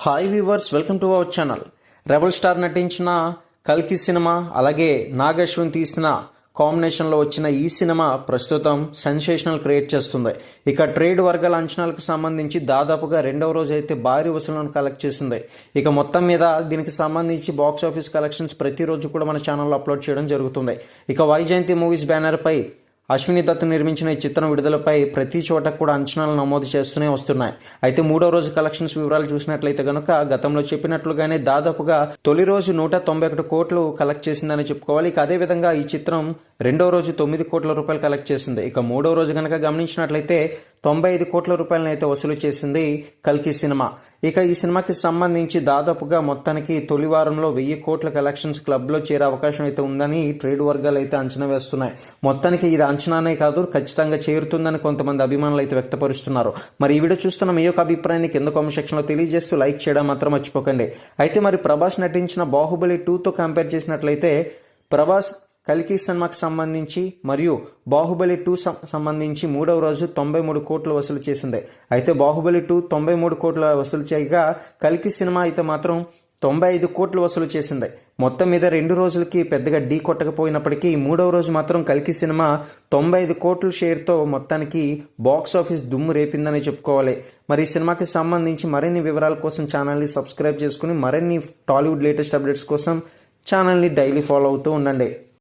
Hi viewers, welcome to our channel. Rebel star నటించిన కల్కి cinema, అలాగే నాగ్ అశ్విన్ తీసిన కాంబినేషన్లో వచ్చిన ఈ సినిమా ప్రస్తుతం సెన్సేషనల్ క్రియేట్ చేస్తుంది. ఇక ట్రేడ్ వర్గాల అంచనాలకు సంబంధించి దాదాపుగా రెండవ రోజు అయితే భారీ వసూళ్లను కలెక్ట్ చేసింది. ఇక మొత్తం మీద దీనికి సంబంధించి బాక్స్ ఆఫీస్ కలెక్షన్స్ ప్రతిరోజు కూడా మన ఛానల్లో అప్లోడ్ చేయడం జరుగుతుంది. ఇక వైజయంతి మూవీస్ బ్యానర్పై అశ్విని దత్ నిర్మించిన ఈ చిత్రం విడుదలపై ప్రతి చోట కూడా అంచనాలు నమోదు చేస్తూనే వస్తున్నాయి. అయితే మూడో రోజు కలెక్షన్స్ వివరాలు చూసినట్లయితే కనుక గతంలో చెప్పినట్లుగానే దాదాపుగా తొలి రోజు 191 కోట్లు కలెక్ట్ చేసిందని చెప్పుకోవాలి. ఇక అదేవిధంగా ఈ చిత్రం రెండో రోజు 9 కోట్ల రూపాయలు కలెక్ట్ చేసింది. ఇక మూడో రోజు కనుక గమనించినట్లయితే 95 కోట్ల రూపాయలను అయితే వసూలు చేసింది కల్కి సినిమా. ఇక ఈ సినిమాకి సంబంధించి దాదాపుగా మొత్తానికి తొలి వారంలో 1000 కోట్ల కలెక్షన్స్ క్లబ్లో చేరే అవకాశం అయితే ఉందని ట్రేడ్ వర్గాలు అయితే అంచనా వేస్తున్నాయి. మొత్తానికి ఇది అంచనానే కాదు, ఖచ్చితంగా చేరుతుందని కొంతమంది అభిమానులు అయితే వ్యక్తపరుస్తున్నారు. మరి ఈ వీడియో చూస్తున్న మీ యొక్క అభిప్రాయాన్ని కింద కామెంట్ సెక్షన్లో తెలియజేస్తూ లైక్ చేయడం మాత్రం మర్చిపోకండి. అయితే మరి ప్రభాస్ నటించిన బాహుబలి 2తో కంపేర్ చేసినట్లయితే ప్రభాస్ కల్కి సినిమాకి సంబంధించి మరియు బాహుబలి 2 సంబంధించి మూడవ రోజు 93 కోట్లు వసూలు చేసింది. అయితే బాహుబలి 2 93 కోట్ల వసూలు చేయగా కల్కి సినిమా అయితే మాత్రం 95 కోట్లు వసూలు చేసింది. మొత్తం మీద 2 రోజులకి పెద్దగా ఢీ కొట్టకపోయినప్పటికీ మూడవ రోజు మాత్రం కల్కి సినిమా 95 కోట్ల షేర్తో మొత్తానికి బాక్స్ ఆఫీస్ దుమ్ము రేపిందని చెప్పుకోవాలి. మరి ఈ సినిమాకి సంబంధించి మరిన్ని వివరాల కోసం ఛానల్ని సబ్స్క్రైబ్ చేసుకుని మరిన్ని టాలీవుడ్ లేటెస్ట్ అప్డేట్స్ కోసం ఛానల్ని డైలీ ఫాలో అవుతూ ఉండండి.